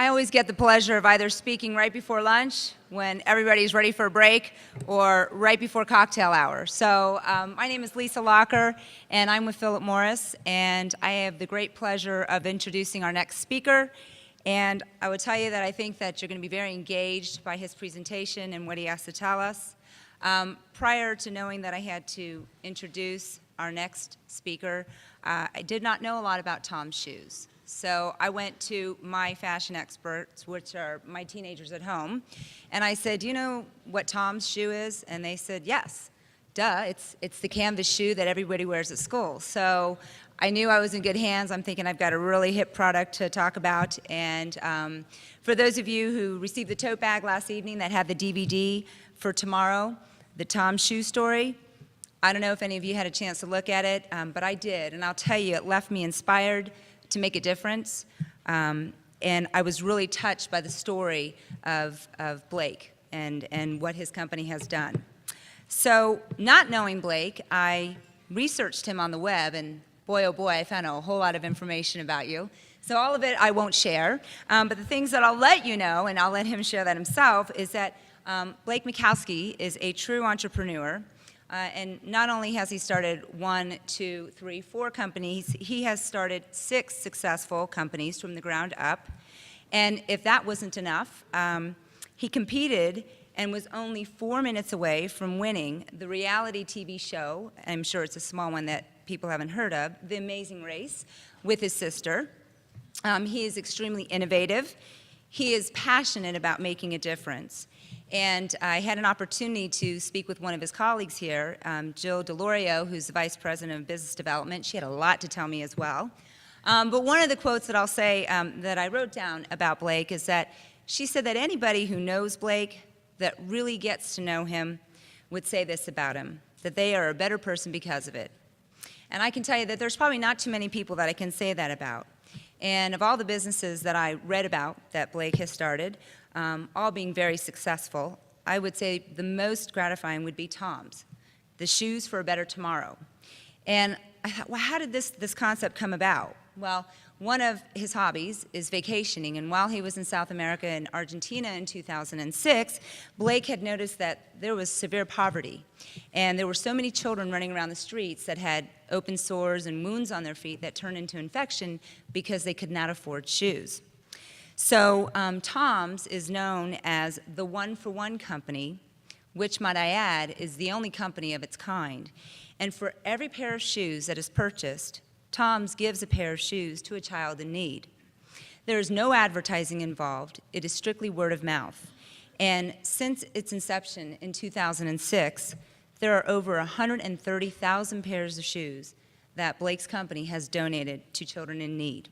I always get the pleasure of either speaking right before lunch when everybody's ready for a break or right before cocktail hour. So my name is Lisa Locker and I'm with Philip Morris, and I have the great pleasure of introducing our next speaker. And I would tell you that I think that you're going to be very engaged by his presentation and what he has to tell us. Prior to knowing that I had to introduce our next speaker, I did not know a lot about Tom's shoes. So I went to my fashion experts, which are my teenagers at home, and I said, do you know what Tom's shoe is? And they said, yes, duh, it's the canvas shoe that everybody wears at school. So I knew I was in good hands. I'm thinking I've got a really hip product to talk about. And for those of you who received the tote bag last evening that had the DVD for tomorrow, the Tom Shoe Story, I don't know if any of you had a chance to look at it, but I did. And I'll tell you, it left me inspired to make a difference. And I was really touched by the story of Blake and what his company has done. So not knowing Blake, I researched him on the web, and boy, oh boy, I found a whole lot of information about you. So all of it I won't share, but the things that I'll let you know, and I'll let him share that himself, is that Blake Mycoskie is a true entrepreneur. And not only has he started 1, 2, 3, 4 companies, he has started 6 successful companies from the ground up. And if that wasn't enough, he competed and was only 4 minutes away from winning the reality TV show, I'm sure it's a small one that people haven't heard of, The Amazing Race, with his sister. He is extremely innovative. He is passionate about making a difference. And I had an opportunity to speak with one of his colleagues here, Jill Delorio, who's the Vice President of Business Development. She had a lot to tell me as well. But one of the quotes that I'll say that I wrote down about Blake is that she said that anybody who knows Blake, that really gets to know him, would say this about him, that they are a better person because of it. And I can tell you that there's probably not too many people that I can say that about. And of all the businesses that I read about that Blake has started, all being very successful, I would say the most gratifying would be Tom's, the shoes for a better tomorrow. And I thought, well, how did this concept come about? Well, one of his hobbies is vacationing, and while he was in South America and Argentina in 2006, Blake had noticed that there was severe poverty, and there were so many children running around the streets that had open sores and wounds on their feet that turned into infection because they could not afford shoes. So Tom's is known as the one-for-one company, which, might I add, is the only company of its kind. And for every pair of shoes that is purchased, Tom's gives a pair of shoes to a child in need. There is no advertising involved. It is strictly word of mouth. And since its inception in 2006, there are over 130,000 pairs of shoes that Blake's company has donated to children in need.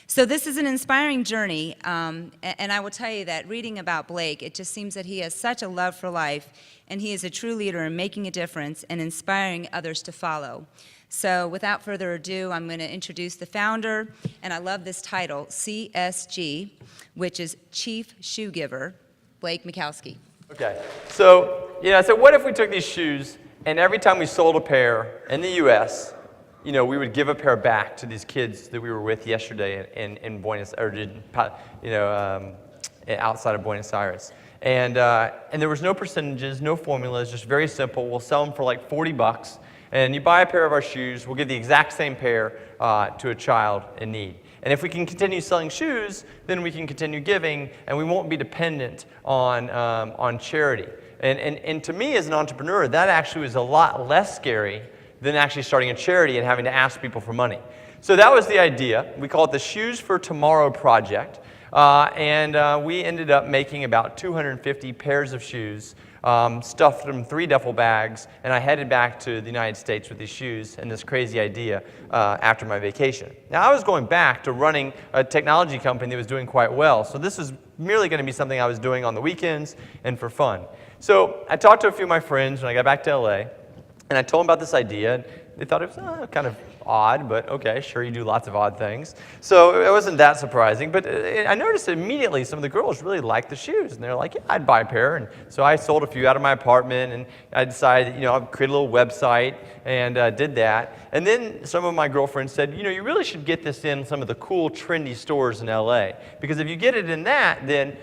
So this is an inspiring journey, and I will tell you that reading about Blake, it just seems that he has such a love for life, and he is a true leader in making a difference and inspiring others to follow. So without further ado, I'm going to introduce the founder, and I love this title, CSG, which is Chief Shoe Giver, Blake Mycoskie. Okay, so what if we took these shoes, and every time we sold a pair in the U.S., we would give a pair back to these kids that we were with yesterday in Buenos, or outside of Buenos Aires. And there was no percentages, no formulas, just very simple. We'll sell them for like $40, and you buy a pair of our shoes, we'll give the exact same pair to a child in need. And if we can continue selling shoes, then we can continue giving, and we won't be dependent on charity. And to me, as an entrepreneur, that actually was a lot less scary than actually starting a charity and having to ask people for money. So that was the idea. We call it the Shoes for Tomorrow Project. And we ended up making about 250 pairs of shoes, stuffed them in 3 duffel bags, and I headed back to the United States with these shoes and this crazy idea after my vacation. Now, I was going back to running a technology company that was doing quite well, so this is merely going to be something I was doing on the weekends and for fun. So I talked to a few of my friends when I got back to LA, and I told them about this idea. they thought it was kind of odd, but okay, sure, you do lots of odd things. So it wasn't that surprising, but I noticed immediately some of the girls really liked the shoes, and they're like, yeah, I'd buy a pair. And so I sold a few out of my apartment, and I decided, I'd create a little website, and did that. And then some of my girlfriends said, you really should get this in some of the cool, trendy stores in LA, because if you get it in that, then,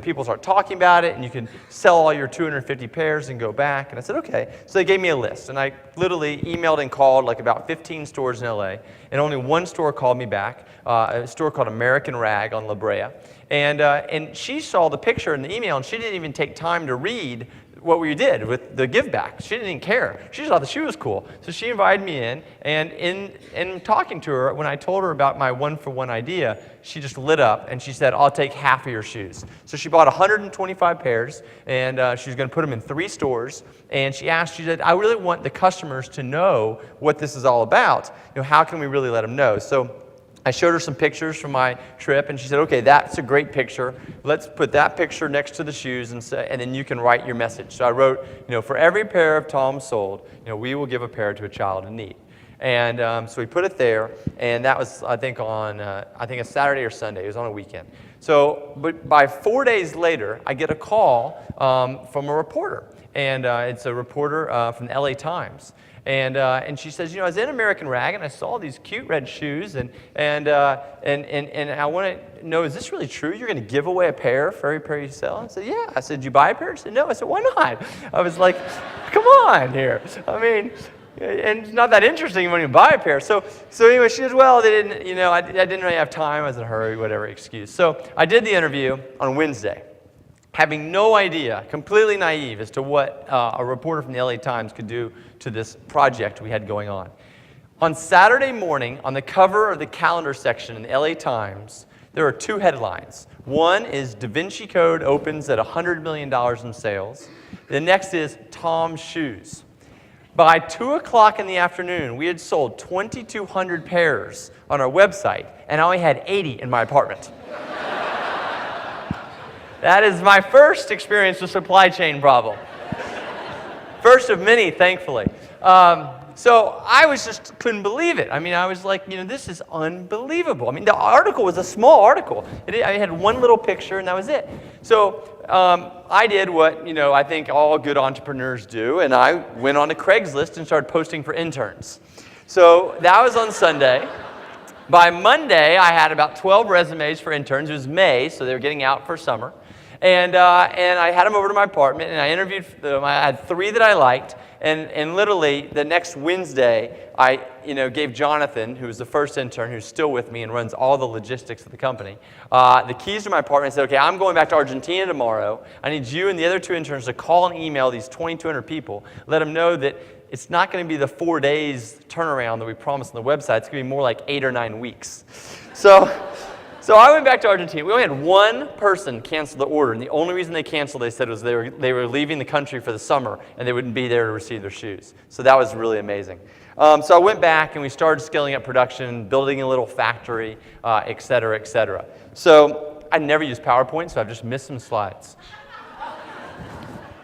people start talking about it, and you can sell all your 250 pairs and go back. And I said, okay. So they gave me a list, and I literally emailed and called like about 15 stores in LA, and only one store called me back, a store called American Rag on La Brea. And she saw the picture in the email, and she didn't even take time to read what we did with the give back. She didn't even care. She just thought the shoe was cool. So she invited me in, and in talking to her, when I told her about my one-for-one idea, she just lit up, and she said, I'll take half of your shoes. So she bought 125 pairs, and she was going to put them in 3 stores, and she said, I really want the customers to know what this is all about. How can we really let them know? So I showed her some pictures from my trip, and she said, okay, that's a great picture. Let's put that picture next to the shoes, and then you can write your message. So I wrote, for every pair of Toms sold, we will give a pair to a child in need. And so we put it there, and that was, I think, on a Saturday or Sunday. It was on a weekend. So, but by 4 days later, I get a call from a reporter, and it's a reporter from the LA Times. And she says, I was in American Rag, and I saw these cute red shoes, and I want to know, is this really true? You're going to give away a pair for every pair you sell? I said, yeah. I said, did you buy a pair? She said, no. I said, why not? I was like, come on here. I mean, and it's not that interesting when you buy a pair. So anyway, she says, well, they didn't, I didn't really have time. I was in a hurry, whatever excuse. So I did the interview on Wednesday, having no idea, completely naive as to what a reporter from the LA Times could do to this project we had going on. On Saturday morning, on the cover of the calendar section in the LA Times, there are 2 headlines. One is Da Vinci Code opens at $100 million in sales. The next is Tom's shoes. By 2 o'clock in the afternoon, we had sold 2,200 pairs on our website, and I only had 80 in my apartment. That is my first experience with supply chain problem. First of many, thankfully. So I just couldn't believe it. I mean, I was like, this is unbelievable. I mean, the article was a small article. I had one little picture, and that was it. So I did what, I think all good entrepreneurs do, and I went on to Craigslist and started posting for interns. So that was on Sunday. By Monday, I had about 12 resumes for interns. It was May, so they were getting out for summer. And I had them over to my apartment, and I interviewed them. I had 3 that I liked, and literally the next Wednesday, I gave Jonathan, who was the first intern, who's still with me and runs all the logistics of the company, the keys to my apartment. I said, okay, I'm going back to Argentina tomorrow. I need you and the other 2 interns to call and email these 2,200 people, let them know that it's not going to be the 4 days turnaround that we promised on the website. It's going to be more like 8 or 9 weeks. So I went back to Argentina. We only had 1 person cancel the order, and the only reason they canceled, they said, was they were leaving the country for the summer, and they wouldn't be there to receive their shoes. So that was really amazing. So I went back, and we started scaling up production, building a little factory, et cetera, et cetera. So I never used PowerPoint, so I've just missed some slides.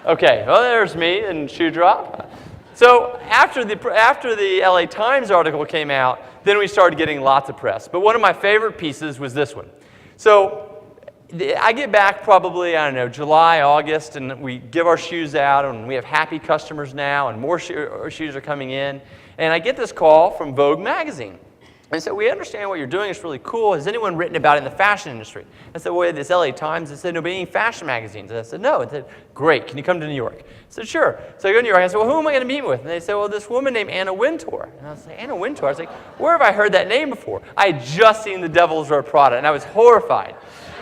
Okay, well, there's me and shoe drop. So after the LA Times article came out, then we started getting lots of press. But one of my favorite pieces was this one. So I get back probably, I don't know, July, August, and we give our shoes out, and we have happy customers now, and more shoes are coming in. And I get this call from Vogue magazine. And so we understand what you're doing. It's really cool. Has anyone written about it in the fashion industry? I said, well, this LA Times. They said, no, but any fashion magazines? And I said, no. They said, great. Can you come to New York? I said, sure. So I go to New York. I said, well, who am I going to meet with? And they said, well, this woman named Anna Wintour. And I was like, Anna Wintour? I was like, where have I heard that name before? I had just seen The Devil's Wear Prada, and I was horrified.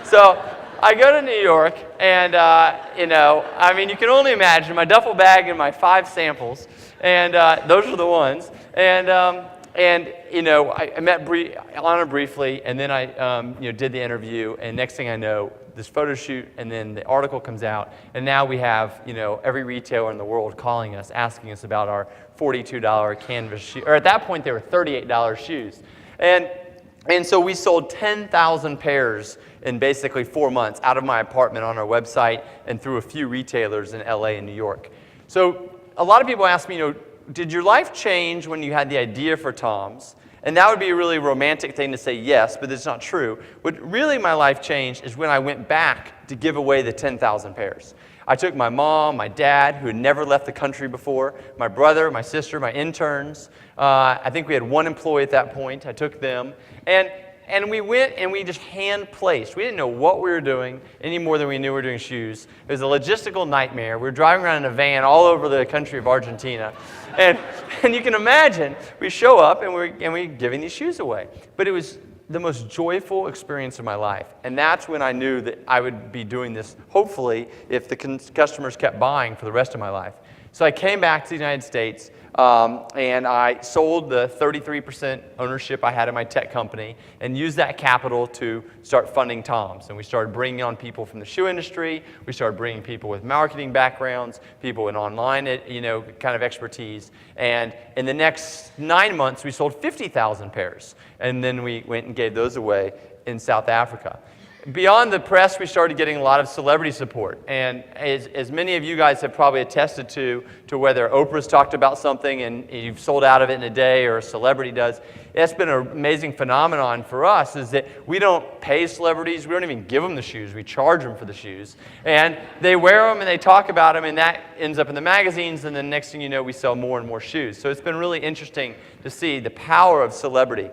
So I go to New York, and, I mean, you can only imagine my duffel bag and my 5 samples, and those are the ones. And I met Anna briefly, and then I did the interview, and next thing I know, this photo shoot, and then the article comes out, and now we have every retailer in the world calling us, asking us about our $42 canvas shoe, or at that point they were $38 shoes, and so we sold 10,000 pairs in basically 4 months out of my apartment on our website and through a few retailers in LA and New York. So a lot of people ask me, did your life change when you had the idea for Toms? And that would be a really romantic thing to say yes, but it's not true. What really my life changed is when I went back to give away the 10,000 pairs. I took my mom, my dad, who had never left the country before, my brother, my sister, my interns. I think we had one employee at that point. I took them. And we went and we just hand-placed. We didn't know what we were doing any more than we knew we were doing shoes. It was a logistical nightmare. We were driving around in a van all over the country of Argentina. And you can imagine, we show up and we're giving these shoes away. But it was the most joyful experience of my life. And that's when I knew that I would be doing this, hopefully, if the customers kept buying for the rest of my life. So I came back to the United States, and I sold the 33% ownership I had in my tech company and used that capital to start funding Toms. And we started bringing on people from the shoe industry. We started bringing people with marketing backgrounds, people in online, kind of expertise. And in the next 9 months, we sold 50,000 pairs. And then we went and gave those away in South Africa. Beyond the press, we started getting a lot of celebrity support. And as many of you guys have probably attested to whether Oprah's talked about something and you've sold out of it in a day or a celebrity does, it's been an amazing phenomenon for us is that we don't pay celebrities. We don't even give them the shoes. We charge them for the shoes. And they wear them and they talk about them and that ends up in the magazines and then next thing you know, we sell more and more shoes. So it's been really interesting to see the power of celebrity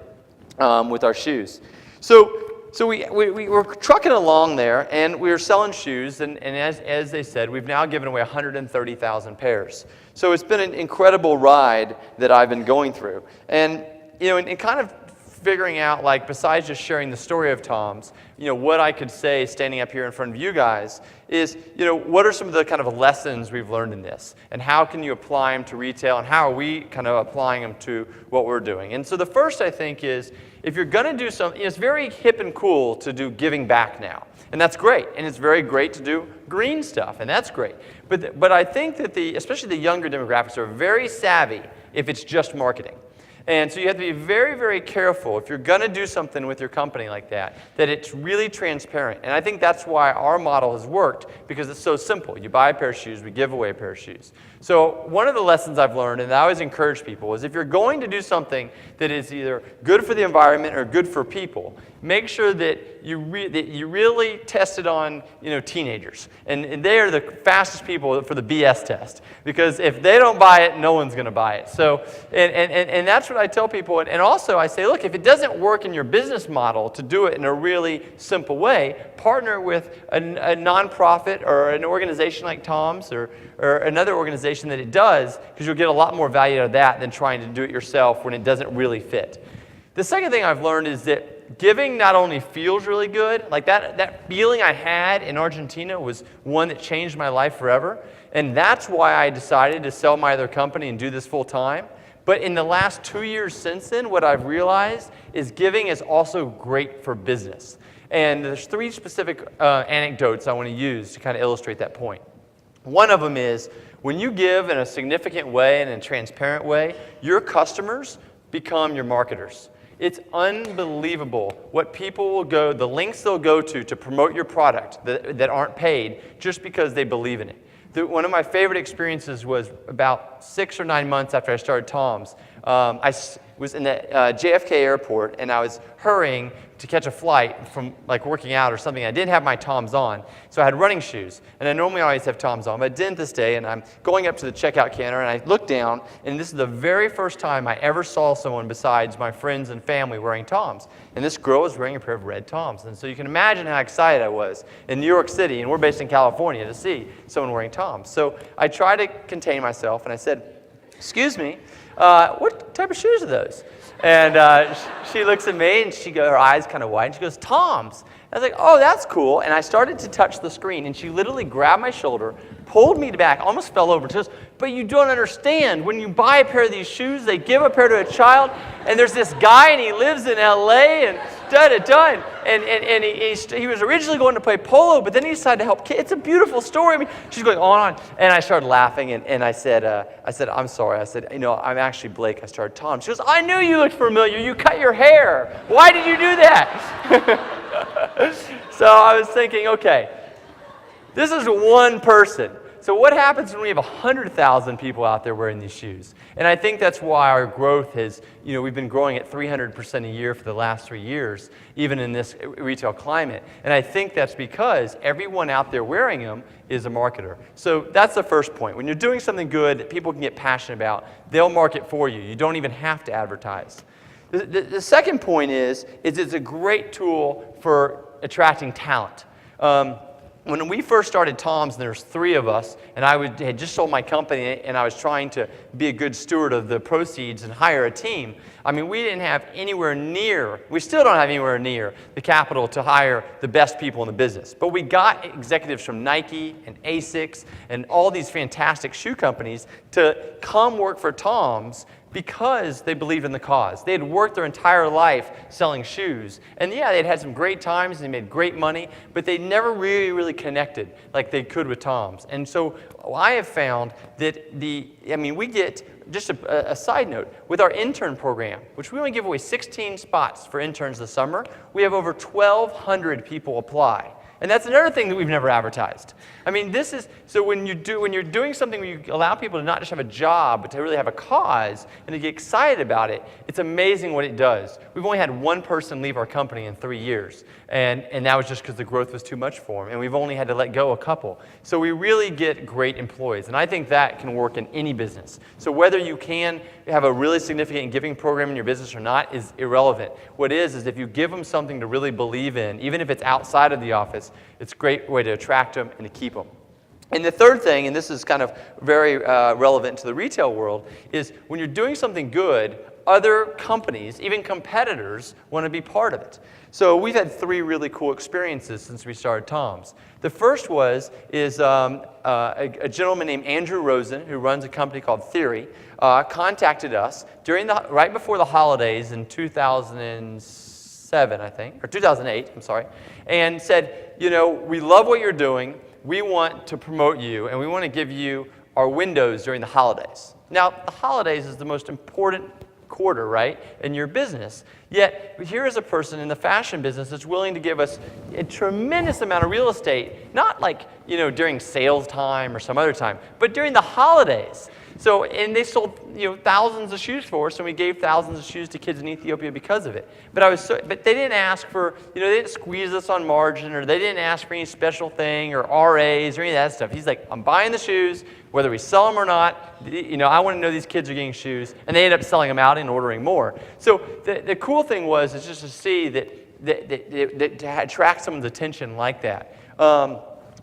with our shoes. So we were trucking along there, and we were selling shoes, and as they said, we've now given away 130,000 pairs. So it's been an incredible ride that I've been going through. And, and kind of figuring out, like, besides just sharing the story of Toms, what I could say standing up here in front of you guys is, what are some of the kind of lessons we've learned in this? And how can you apply them to retail? And how are we kind of applying them to what we're doing? And so the first, I think, is if you're going to do something, it's very hip and cool to do giving back now. And that's great. And it's very great to do green stuff. And that's great. But I think that especially the younger demographics are very savvy if it's just marketing. And so you have to be very, very careful if you're going to do something with your company like that it's really transparent. And I think that's why our model has worked, because it's so simple. You buy a pair of shoes, we give away a pair of shoes. So one of the lessons I've learned, and I always encourage people, is if you're going to do something that is either good for the environment or good for people, make sure that you really test it on teenagers. And they are the fastest people for the BS test. Because if they don't buy it, no one's going to buy it. So, and that's what I tell people. And also I say, look, if it doesn't work in your business model to do it in a really simple way, partner with a nonprofit or an organization like Tom's or another organization that it does, because you'll get a lot more value out of that than trying to do it yourself when it doesn't really fit. The second thing I've learned is that giving not only feels really good, like that feeling I had in Argentina was one that changed my life forever. And that's why I decided to sell my other company and do this full time. But in the last 2 years since then, what I've realized is giving is also great for business. And there's 3 specific anecdotes I want to use to kind of illustrate that point. One of them is when you give in a significant way and in a transparent way, your customers become your marketers. It's unbelievable what people will go, the lengths they'll go to promote your product that aren't paid just because they believe in it. One of my favorite experiences was about 6 or 9 months after I started Tom's. I was in the JFK airport, and I was hurrying to catch a flight from working out or something. I didn't have my Toms on, so I had running shoes. And I normally always have Toms on, but I didn't this day. And I'm going up to the checkout counter, and I look down, and this is the very first time I ever saw someone besides my friends and family wearing Toms. And this girl was wearing a pair of red Toms. And so you can imagine how excited I was in New York City, and we're based in California, to see someone wearing Toms. So I tried to contain myself, and I said, "Excuse me, what type of shoes are those?" And she looks at me, and her eyes kind of wide, and she goes, "Toms." I was like, "Oh, that's cool." And I started to touch the screen, and she literally grabbed my shoulder, pulled me back, almost fell over. She goes, "But you don't understand. When you buy a pair of these shoes, they give a pair to a child, and there's this guy, and he lives in L.A., and da-da-da. And he was originally going to play polo, but then he decided to help kids. It's a beautiful story." I mean, she's going on and on. And I started laughing, and I said, "I'm sorry." I said, "I'm actually Blake. I started Tom." She goes, "I knew you looked familiar. You cut your hair. Why did you do that?" So I was thinking, okay, this is one person. so what happens when we have 100,000 people out there wearing these shoes? And I think that's why our growth has, we've been growing at 300% a year for the last 3 years, even in this retail climate. And I think that's because everyone out there wearing them is a marketer. So that's the first point. When you're doing something good that people can get passionate about, they'll market for you. You don't even have to advertise. The second point is it's a great tool for attracting talent. When we first started Tom's, and there's 3 of us, and I had just sold my company, and I was trying to be a good steward of the proceeds and hire a team, I mean, we didn't have anywhere near, we still don't have anywhere near the capital to hire the best people in the business. But we got executives from Nike and ASICS and all these fantastic shoe companies to come work for Tom's because they believed in the cause. They had worked their entire life selling shoes. And yeah, they'd had some great times and they made great money, but they never really connected like they could with Tom's. And so I have found that we get, just a side note, with our intern program, which we only give away 16 spots for interns this summer, we have over 1,200 people apply. And that's another thing that we've never advertised. I mean, this is, so when you're doing something where you allow people to not just have a job, but to really have a cause and to get excited about it, it's amazing what it does. We've only had 1 person leave our company in 3 years, and that was just because the growth was too much for them, and we've only had to let go a couple. So we really get great employees, and I think that can work in any business. So whether you can have a really significant giving program in your business or not is irrelevant. What is if you give them something to really believe in, even if it's outside of the office, it's a great way to attract them and to keep them. And the third thing, and this is kind of very relevant to the retail world, is when you're doing something good, other companies, even competitors, want to be part of it. So we've had 3 really cool experiences since we started Tom's. The first is a gentleman named Andrew Rosen, who runs a company called Theory, contacted us right before the holidays in 2007, I think, or 2008, I'm sorry, and said, we love what you're doing. We want to promote you, and we want to give you our windows during the holidays. Now, the holidays is the most important quarter, right, in your business. Yet, here is a person in the fashion business that's willing to give us a tremendous amount of real estate, not like, during sales time or some other time, but during the holidays. So, and they sold, thousands of shoes for us, and we gave thousands of shoes to kids in Ethiopia because of it. But they didn't ask for, they didn't squeeze us on margin, or they didn't ask for any special thing, or RAs, or any of that stuff. He's like, I'm buying the shoes, whether we sell them or not. I want to know these kids are getting shoes, and they ended up selling them out and ordering more. So the cool thing is just to see that to attract someone's attention like that.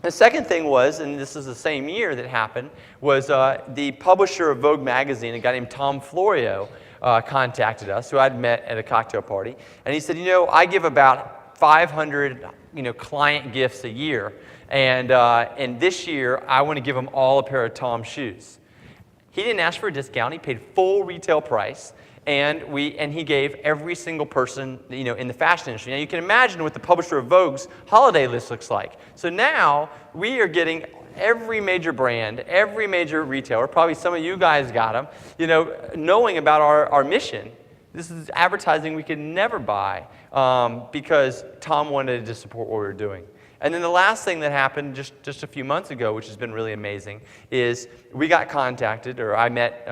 The second thing was, and this is the same year that happened, was the publisher of Vogue magazine, a guy named Tom Florio, contacted us, who I'd met at a cocktail party. And he said, I give about 500 client gifts a year. And this year, I want to give them all a pair of Tom shoes. He didn't ask for a discount. He paid full retail price. And he gave every single person, in the fashion industry. Now you can imagine what the publisher of Vogue's holiday list looks like. So now we are getting every major brand, every major retailer, probably some of you guys got them, knowing about our mission. This is advertising we could never buy because Tom wanted to support what we were doing. And then the last thing that happened just a few months ago, which has been really amazing, is we got contacted, or I met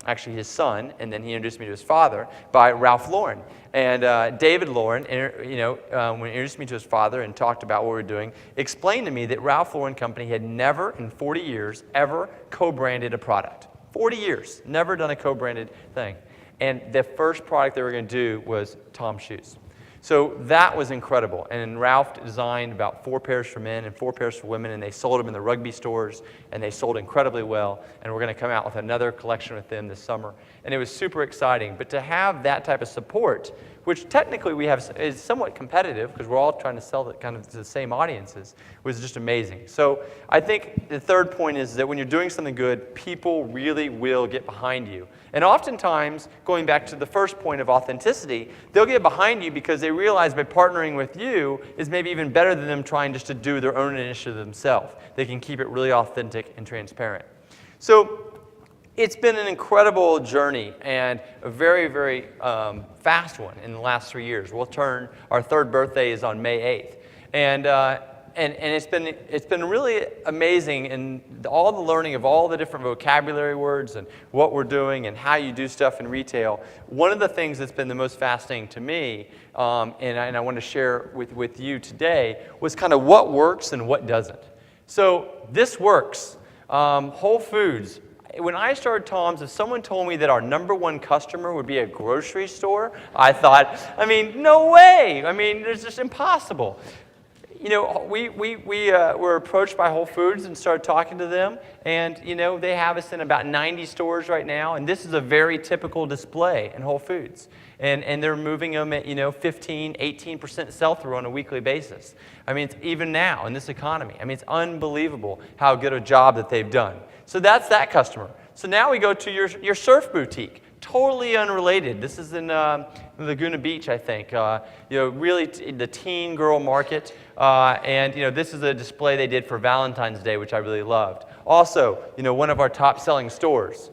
actually his son, and then he introduced me to his father, by Ralph Lauren. And David Lauren, when he introduced me to his father and talked about what we were doing, explained to me that Ralph Lauren Company had never in 40 years ever co-branded a product. 40 years, never done a co-branded thing. And the first product they were going to do was Tom's shoes. So that was incredible. And Ralph designed about 4 pairs for men and 4 pairs for women, and they sold them in the rugby stores, and they sold incredibly well. And we're going to come out with another collection with them this summer. And it was super exciting. But to have that type of support, which technically we have is somewhat competitive because we're all trying to sell it kind of to the same audiences, was just amazing. So I think the third point is that when you're doing something good, people really will get behind you. And oftentimes, going back to the first point of authenticity, they'll get behind you because they realize by partnering with you is maybe even better than them trying just to do their own initiative themselves. They can keep it really authentic and transparent. So it's been an incredible journey and a very, very fast one in the last 3 years. We'll turn, our 3rd birthday is on May 8th. And it's been really amazing in all the learning of all the different vocabulary words and what we're doing and how you do stuff in retail. One of the things that's been the most fascinating to me, and I want to share with you today, was kind of what works and what doesn't. So this works. Whole Foods. When I started Tom's, if someone told me that our #1 customer would be a grocery store, I thought, no way. It's just impossible. We were approached by Whole Foods and started talking to them, and they have us in about 90 stores right now, and this is a very typical display in Whole Foods. And they're moving them at 15, 18% sell-through on a weekly basis. It's even now in this economy. It's unbelievable how good a job that they've done. So that's that customer. So now we go to your surf boutique. Totally unrelated. This is in Laguna Beach, I think. Really the teen girl market. And this is a display they did for Valentine's Day, which I really loved. Also, one of our top-selling stores.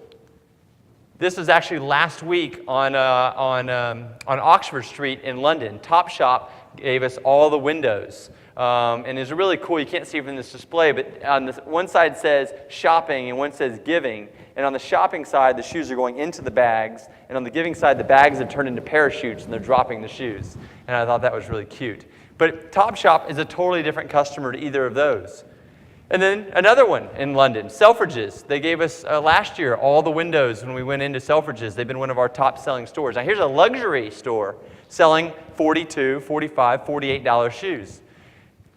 This was actually last week on Oxford Street in London. Topshop gave us all the windows. And it's really cool. You can't see it from this display, but on one side says shopping and one says giving. And on the shopping side, the shoes are going into the bags. And on the giving side, the bags have turned into parachutes and they're dropping the shoes. And I thought that was really cute. But Topshop is a totally different customer to either of those. And then another one in London, Selfridges. They gave us last year all the windows when we went into Selfridges. They've been one of our top-selling stores. Now here's a luxury store selling $42, $45, $48 shoes.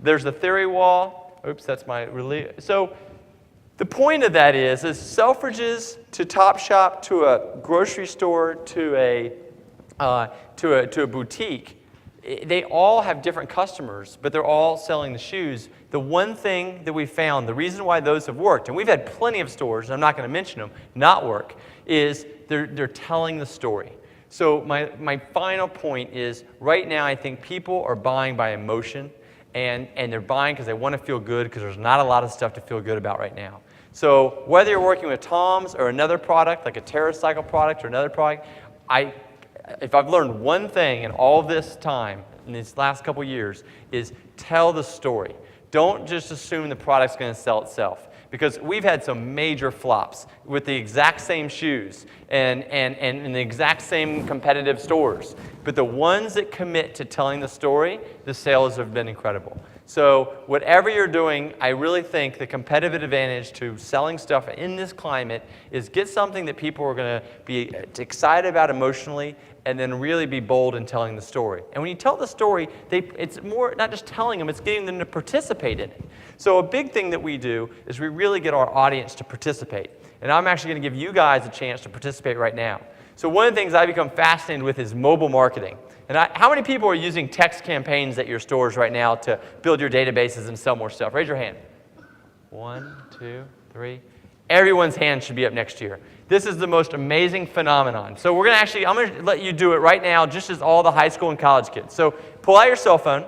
There's the Theory Wall. Oops, that's my relief. So the point of that is Selfridges to Topshop to a grocery store to a boutique. They all have different customers, but they're all selling the shoes. The one thing that we found, the reason why those have worked, and we've had plenty of stores, and I'm not going to mention them, not work, is they're telling the story. So my final point is, right now I think people are buying by emotion, and they're buying because they want to feel good, because there's not a lot of stuff to feel good about right now. So whether you're working with Tom's or another product, like a TerraCycle product or another product, if I've learned one thing in all this time, in these last couple years, is tell the story. Don't just assume the product's going to sell itself. Because we've had some major flops with the exact same shoes and in the exact same competitive stores. But the ones that commit to telling the story, the sales have been incredible. So whatever you're doing, I really think the competitive advantage to selling stuff in this climate is get something that people are going to be excited about emotionally, and then really be bold in telling the story. And when you tell the story, it's more not just telling them, it's getting them to participate in it. So a big thing that we do is we really get our audience to participate. And I'm actually going to give you guys a chance to participate right now. So one of the things I've become fascinated with is mobile marketing. And how many people are using text campaigns at your stores right now to build your databases and sell more stuff? Raise your hand. 1, 2, 3. Everyone's hand should be up next year. This is the most amazing phenomenon. So I'm going to let you do it right now, just as all the high school and college kids. So pull out your cell phone.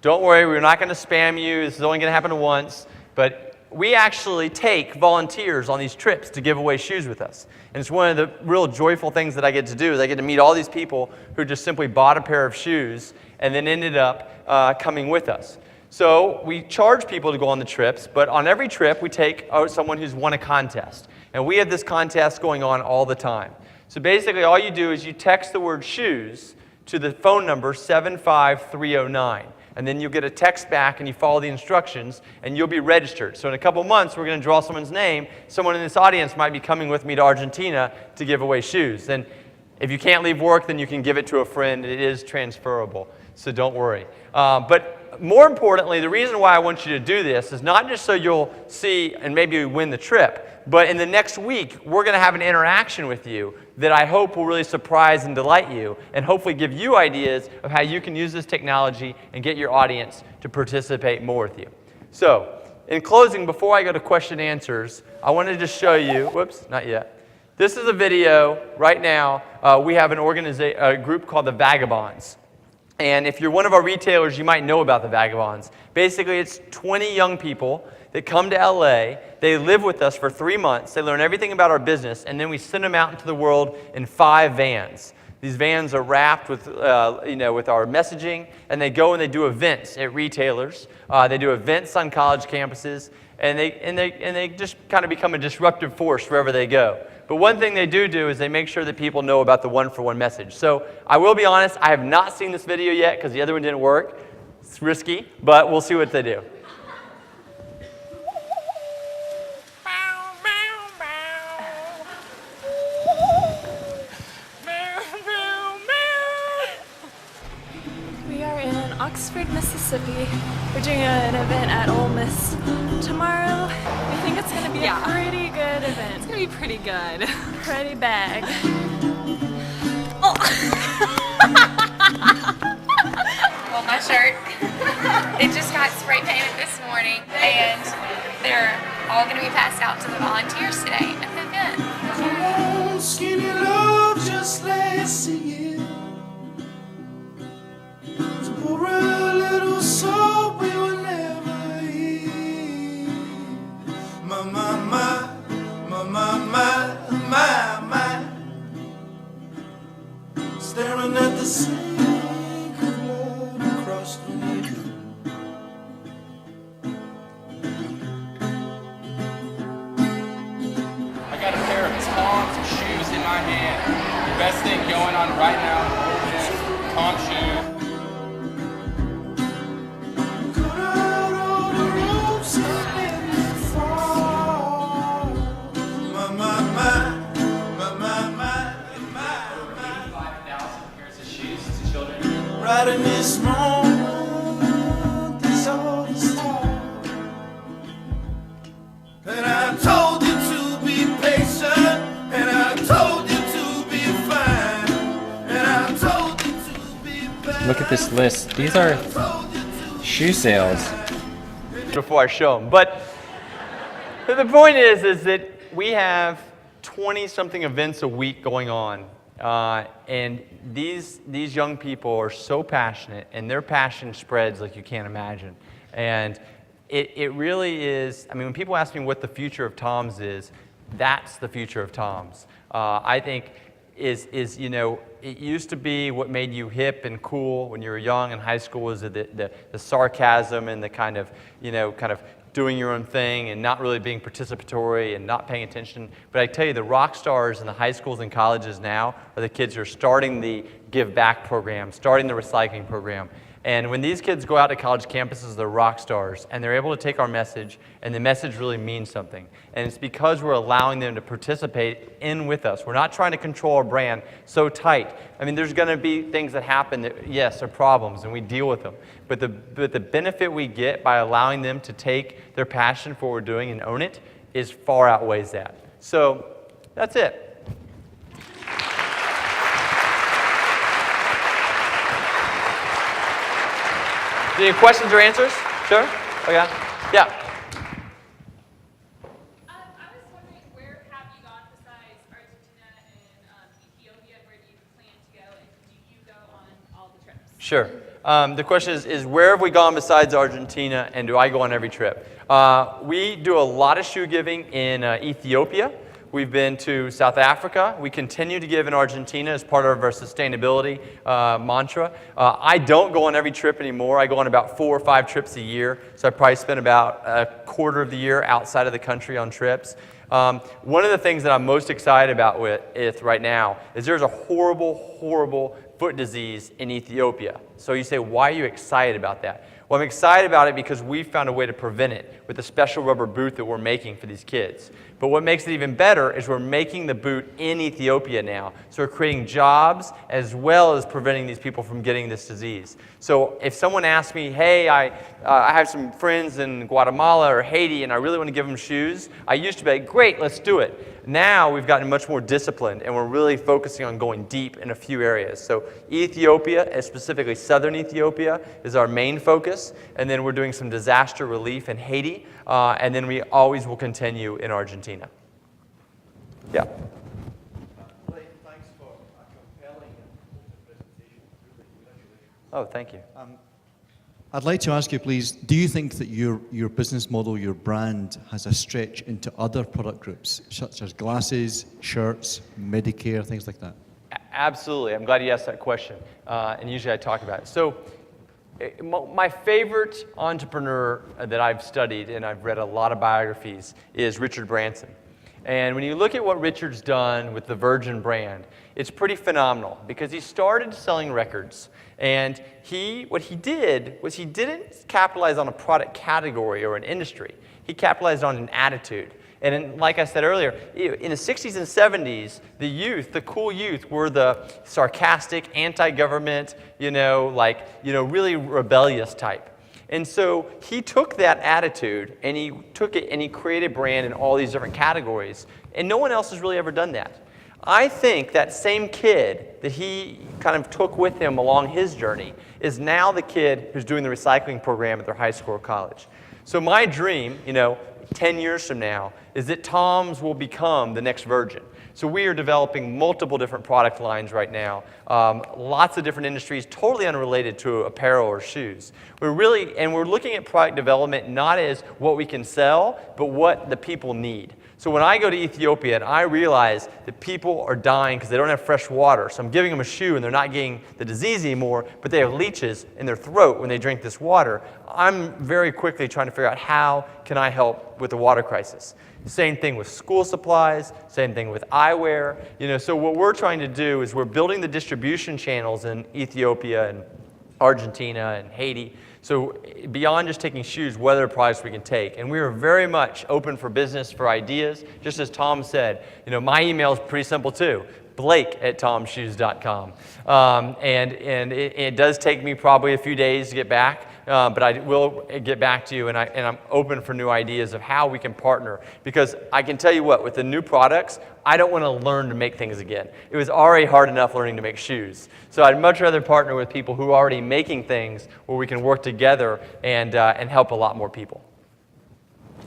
Don't worry, we're not going to spam you. This is only going to happen once. But we actually take volunteers on these trips to give away shoes with us. And it's one of the real joyful things that I get to do is I get to meet all these people who just simply bought a pair of shoes and then ended up coming with us. So we charge people to go on the trips, but on every trip we take someone who's won a contest. And we have this contest going on all the time. So basically all you do is you text the word shoes to the phone number 75309. And then you'll get a text back and you follow the instructions and you'll be registered. So in a couple months we're going to draw someone's name. Someone in this audience might be coming with me to Argentina to give away shoes. And if you can't leave work, then you can give it to a friend. It is transferable, so don't worry. But more importantly, the reason why I want you to do this is not just so you'll see and maybe win the trip, but in the next week, we're going to have an interaction with you that I hope will really surprise and delight you and hopefully give you ideas of how you can use this technology and get your audience to participate more with you. So, in closing, before I go to question and answers, I wanted to just show you, whoops, not yet. This is a video right now. We have a group called the Vagabonds. And if you're one of our retailers, you might know about the Vagabonds. Basically, it's 20 young people that come to LA. They live with us for 3 months. They learn everything about our business, and then we send them out into the world in 5 vans. These vans are wrapped with, with our messaging, and they go and they do events at retailers. They do events on college campuses, and they just kind of become a disruptive force wherever they go. But one thing they do is they make sure that people know about the one-for-one message. So I will be honest, I have not seen this video yet because the other one didn't work. It's risky, but we'll see what they do. We are in Oxford, Mississippi. We're doing an event at Ole Miss tomorrow. We think it's going to be a pretty good event. It's gonna be pretty good. Pretty bag. Well, my shirt, it just got spray painted this morning, and they're all going to be passed out to the volunteers today at the event. Come on, skinny love, just let's sing it. To pour a little soap we will never hear. My, my, my, my, my, my, my, my. Staring at the sink of blood across the mirror. I got a pair of Tom's shoes in my hand. The best thing going on right now is Tom's shoes. Cut out all the ropes and let me fall. My, my, my, my, my, my, my, my. 5,000 pairs of shoes to children. Right in this moment, this all is taught. And I told you to be patient, and I told you to be fine, and I told you to be bad. Look at this list. These are shoe sales. Before I show them. But the point is that we have 20-something events a week going on. And these young people are so passionate, and their passion spreads like you can't imagine. And it really is, I mean, when people ask me what the future of Tom's is, that's the future of Tom's. I think is it used to be what made you hip and cool when you were young in high school was the sarcasm and the kind of doing your own thing and not really being participatory and not paying attention. But I tell you, the rock stars in the high schools and colleges now are the kids who are starting the Give Back program, starting the recycling program. And when these kids go out to college campuses, they're rock stars, and they're able to take our message, and the message really means something. And it's because we're allowing them to participate in with us. We're not trying to control our brand so tight. I mean, there's going to be things that happen that, yes, are problems, and we deal with them. But the benefit we get by allowing them to take their passion for what we're doing and own it is far outweighs that. So that's it. Any questions or answers? Sure? Okay. Yeah. I was wondering, where have you gone besides Argentina and Ethiopia? Where do you plan to go, and do you go on all the trips? Sure. The question is where have we gone besides Argentina, and do I go on every trip? We do a lot of shoe giving in Ethiopia. We've been to South Africa. We continue to give in Argentina as part of our sustainability mantra. I don't go on every trip anymore. I go on about 4 or 5 trips a year, so I probably spend about a quarter of the year outside of the country on trips. One of the things that I'm most excited about with it right now is there's a horrible, horrible foot disease in Ethiopia. So you say, why are you excited about that? Well, I'm excited about it because we found a way to prevent it with a special rubber boot that we're making for these kids. But what makes it even better is we're making the boot in Ethiopia now. So we're creating jobs as well as preventing these people from getting this disease. So if someone asks me, hey, I have some friends in Guatemala or Haiti and I really want to give them shoes, I used to be like, great, let's do it. Now we've gotten much more disciplined and we're really focusing on going deep in a few areas. So Ethiopia, and specifically southern Ethiopia, is our main focus. And then we're doing some disaster relief in Haiti. And then we always will continue in Argentina. Yeah. Thanks for a compelling presentation. Oh, thank you. I'd like to ask you, please, do you think that your business model, your brand, has a stretch into other product groups, such as glasses, shirts, Medicare, things like that? Absolutely. I'm glad you asked that question. And usually I talk about it. So my favorite entrepreneur that I've studied, and I've read a lot of biographies, is Richard Branson. And when you look at what Richard's done with the Virgin brand, it's pretty phenomenal because he started selling records. And what he did was he didn't capitalize on a product category or an industry. He capitalized on an attitude. And like I said earlier, in the 60s and 70s, the youth, the cool youth, were the sarcastic, anti-government, really rebellious type. And so he took that attitude and he took it and he created a brand in all these different categories. And no one else has really ever done that. I think that same kid that he kind of took with him along his journey is now the kid who's doing the recycling program at their high school or college. So my dream, 10 years from now, is that Tom's will become the next Virgin. So we are developing multiple different product lines right now, lots of different industries, totally unrelated to apparel or shoes. We're looking at product development not as what we can sell, but what the people need. So when I go to Ethiopia and I realize that people are dying because they don't have fresh water, so I'm giving them a shoe and they're not getting the disease anymore, but they have leeches in their throat when they drink this water, I'm very quickly trying to figure out how can I help with the water crisis. Same thing with school supplies, same thing with eyewear. So what we're trying to do is we're building the distribution channels in Ethiopia and Argentina and Haiti. So beyond just taking shoes, what other products we can take. And we are very much open for business, for ideas. Just as Tom said, my email is pretty simple too. Blake@tomshoes.com. And it does take me probably a few days to get back. But I will get back to you, and I'm open for new ideas of how we can partner. Because I can tell you what, with the new products, I don't want to learn to make things again. It was already hard enough learning to make shoes. So I'd much rather partner with people who are already making things where we can work together and help a lot more people.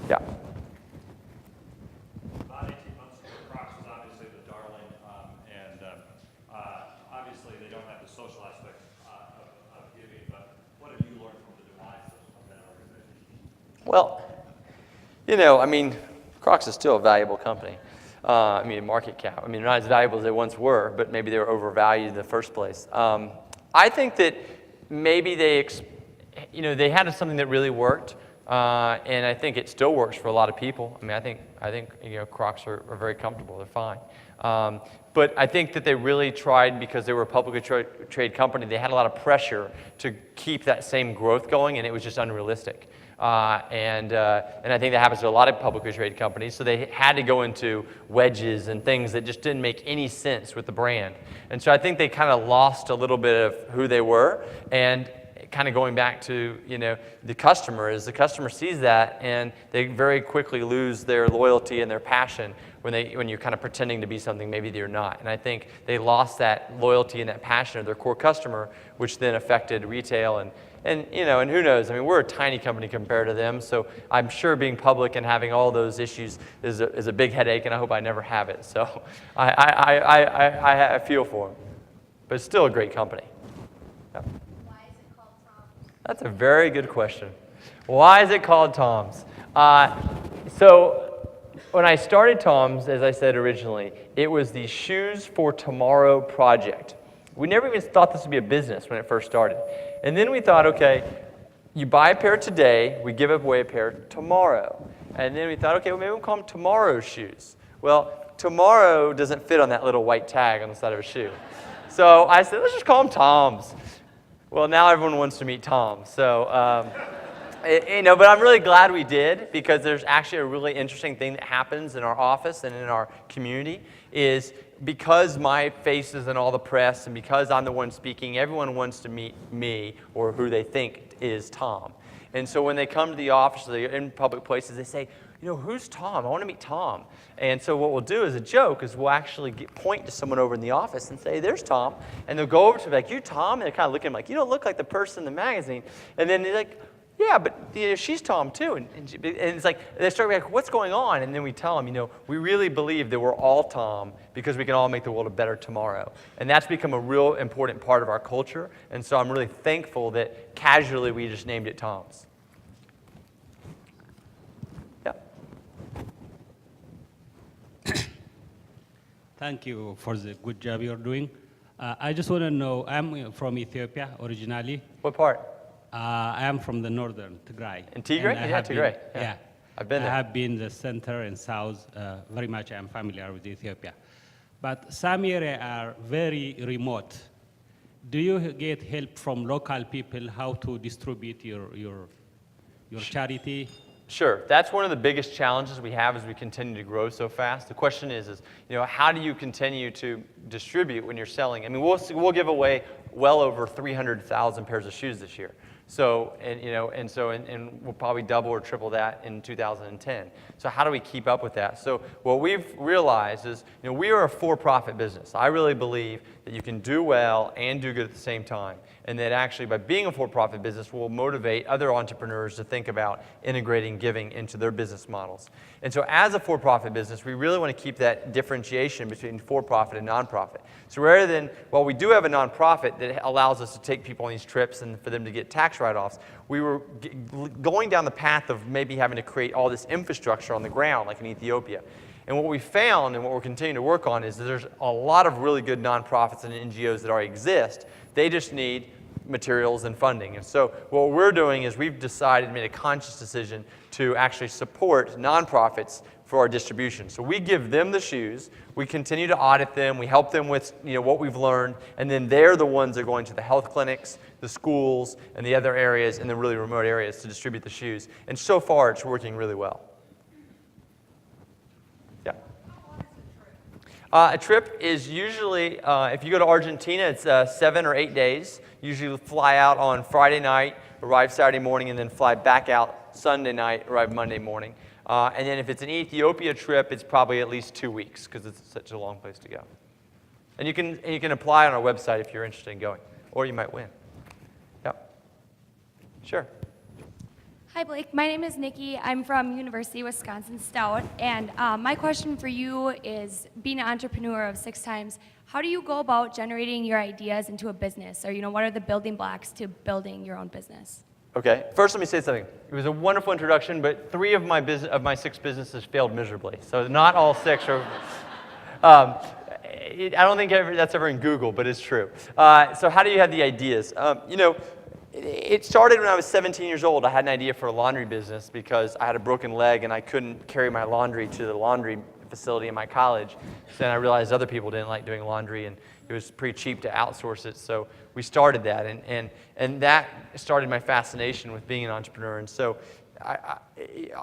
Yeah. About 18 months ago, Crocs was obviously the darling, and obviously they don't have the social aspect of giving, but what have you learned from the demise of that organization? Well, Crocs is still a valuable company. Market cap. They're not as valuable as they once were, but maybe they were overvalued in the first place. I think that maybe they had something that really worked, and I think it still works for a lot of people. I think Crocs are very comfortable. They're fine. But I think that they really tried, because they were a publicly traded company, they had a lot of pressure to keep that same growth going, and it was just unrealistic. And I think that happens to a lot of publicly traded companies. So they had to go into wedges and things that just didn't make any sense with the brand. And so I think they kind of lost a little bit of who they were. And kind of going back to the customer, is the customer sees that and they very quickly lose their loyalty and their passion when you're kind of pretending to be something maybe you're not. And I think they lost that loyalty and that passion of their core customer, which then affected retail and who knows? We're a tiny company compared to them, so I'm sure being public and having all those issues is a big headache, and I hope I never have it. So I feel for them, but it's still a great company. Yeah. Why is it called Tom's? That's a very good question. Why is it called Tom's? So when I started Tom's, as I said originally, it was the Shoes for Tomorrow project. We never even thought this would be a business when it first started. And then we thought, okay, you buy a pair today, we give away a pair tomorrow. And then we thought, okay, well, maybe we'll call them tomorrow's shoes. Well, tomorrow doesn't fit on that little white tag on the side of a shoe. So I said, let's just call them Tom's. Well, now everyone wants to meet Tom. So, but I'm really glad we did, because there's actually a really interesting thing that happens in our office and in our community is, because my face is in all the press and because I'm the one speaking, everyone wants to meet me or who they think is Tom. And so when they come to the office, they're in public places, they say, who's Tom? I want to meet Tom. And so what we'll do as a joke is we'll actually point to someone over in the office and say, there's Tom. And they'll go over to like, you Tom? And they're kind of looking like, you don't look like the person in the magazine. And then they're like, yeah, but she's Tom too. And it's like, they start like, what's going on? And then we tell them, we really believe that we're all Tom because we can all make the world a better tomorrow. And that's become a real important part of our culture. And so I'm really thankful that casually we just named it Tom's. Yeah. Thank you for the good job you're doing. I just want to know, I'm from Ethiopia originally. What part? I am from the northern Tigray. In Tigray? And I Yeah, have Tigray. been- Yeah. I've been there. I have been the center and south. Very much I'm familiar with Ethiopia. But some areas are very remote. Do you get help from local people how to distribute your charity? Sure. That's one of the biggest challenges we have as we continue to grow so fast. The question is, how do you continue to distribute when you're selling? I mean, we'll give away well over 300,000 pairs of shoes this year. So, and we'll probably double or triple that in 2010. So how do we keep up with that? So what we've realized is, we are a for-profit business. I really believe that you can do well and do good at the same time. And that actually by being a for-profit business will motivate other entrepreneurs to think about integrating giving into their business models. And so as a for-profit business, we really want to keep that differentiation between for-profit and nonprofit. So rather than, well, we do have a nonprofit that allows us to take people on these trips and for them to get tax write-offs, we were going down the path of maybe having to create all this infrastructure on the ground like in Ethiopia. And what we found and what we're continuing to work on is that there's a lot of really good nonprofits and NGOs that already exist. They just need materials and funding. And so what we're doing is we've decided, made a conscious decision to actually support nonprofits for our distribution. So we give them the shoes, we continue to audit them, we help them with what we've learned, and then they're the ones that are going to the health clinics, the schools, and the other areas in the really remote areas to distribute the shoes. And so far it's working really well. Yeah. A trip is usually, if you go to Argentina, it's 7 or 8 days. Usually fly out on Friday night, arrive Saturday morning, and then fly back out Sunday night, arrive Monday morning. And then if it's an Ethiopia trip, it's probably at least 2 weeks because it's such a long place to go. And you can apply on our website if you're interested in going, or you might win. Yep. Sure. Hi, Blake. My name is Nikki. I'm from University of Wisconsin-Stout. And my question for you is, being an entrepreneur of 6 times, how do you go about generating your ideas into a business? Or, what are the building blocks to building your own business? Okay. First, let me say something. It was a wonderful introduction, but 3 of my 6 businesses failed miserably. So not all 6 are... I don't think that's ever in Google, but it's true. So how do you have the ideas? It started when I was 17 years old. I had an idea for a laundry business because I had a broken leg and I couldn't carry my laundry to the laundry facility in my college. So then I realized other people didn't like doing laundry and it was pretty cheap to outsource it. So we started that and that started my fascination with being an entrepreneur. And so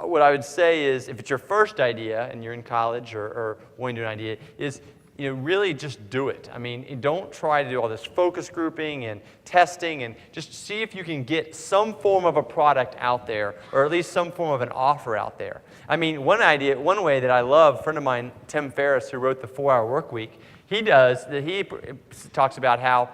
what I would say is if it's your first idea and you're in college or wanting to do an idea is really just do it. I mean, don't try to do all this focus grouping and testing and just see if you can get some form of a product out there or at least some form of an offer out there. I mean, one way that I love, a friend of mine, Tim Ferriss, who wrote the 4-Hour Workweek, he talks about how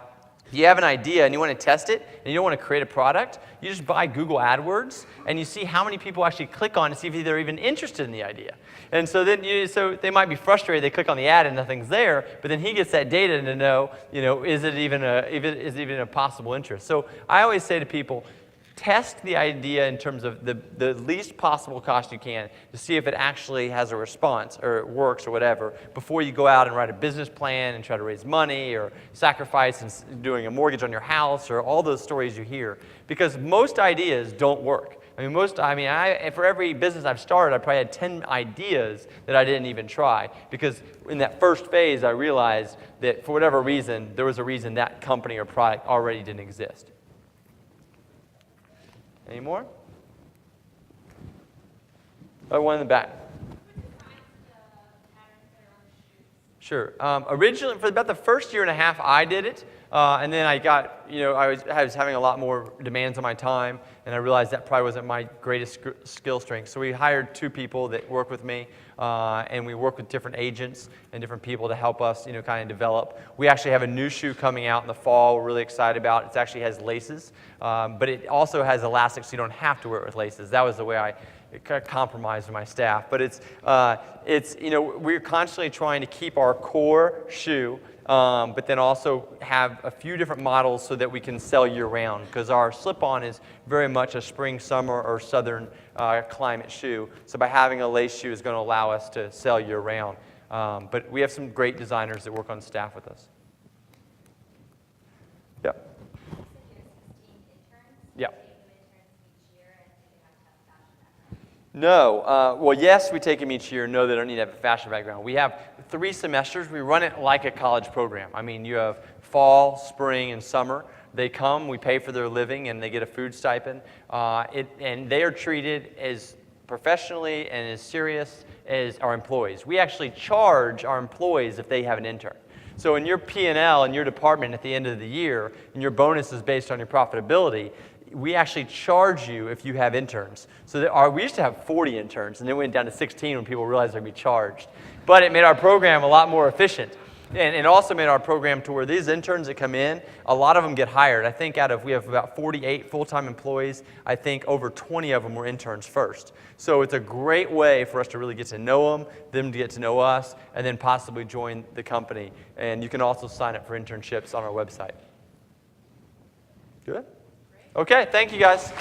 if you have an idea and you want to test it and you don't want to create a product, you just buy Google AdWords and you see how many people actually click on it to see if they're even interested in the idea. And so then so they might be frustrated, they click on the ad and nothing's there, but then he gets that data to know, is it even a possible interest. So I always say to people, test the idea in terms of the least possible cost you can to see if it actually has a response or it works or whatever before you go out and write a business plan and try to raise money or sacrifice and doing a mortgage on your house or all those stories you hear. Because most ideas don't work. For every business I've started, I probably had 10 ideas that I didn't even try because in that first phase I realized that for whatever reason, there was a reason that company or product already didn't exist. Any more? One in the back. Sure. Originally, for about the first year and a half, I did it. And then I got, I was having a lot more demands on my time, and I realized that probably wasn't my greatest skill strength. So we hired 2 people that work with me, and we work with different agents and different people to help us, kind of develop. We actually have a new shoe coming out in the fall we're really excited about. It actually has laces, but it also has elastics so you don't have to wear it with laces. That was the way I compromised with my staff. But we're constantly trying to keep our core shoe, but then also have a few different models so that we can sell year-round because our slip-on is very much a spring, summer, or southern climate shoe. So by having a lace shoe is going to allow us to sell year-round. But we have some great designers that work on staff with us. Yep. Yep. No. Well, yes, we take them each year. No, they don't need to have a fashion background. We have 3 semesters. We run it like a college program. I mean, you have fall, spring, and summer. They come, we pay for their living, and they get a food stipend. And they are treated as professionally and as serious as our employees. We actually charge our employees if they have an intern. So in your P&L in your department at the end of the year, and your bonus is based on your profitability, we actually charge you if you have interns. So we used to have 40 interns, and then it went down to 16 when people realized they'd be charged. But it made our program a lot more efficient. And it also made our program to where these interns that come in, a lot of them get hired. I think we have about 48 full-time employees. I think over 20 of them were interns first. So it's a great way for us to really get to know them to get to know us, and then possibly join the company. And you can also sign up for internships on our website. Good? Okay, thank you guys.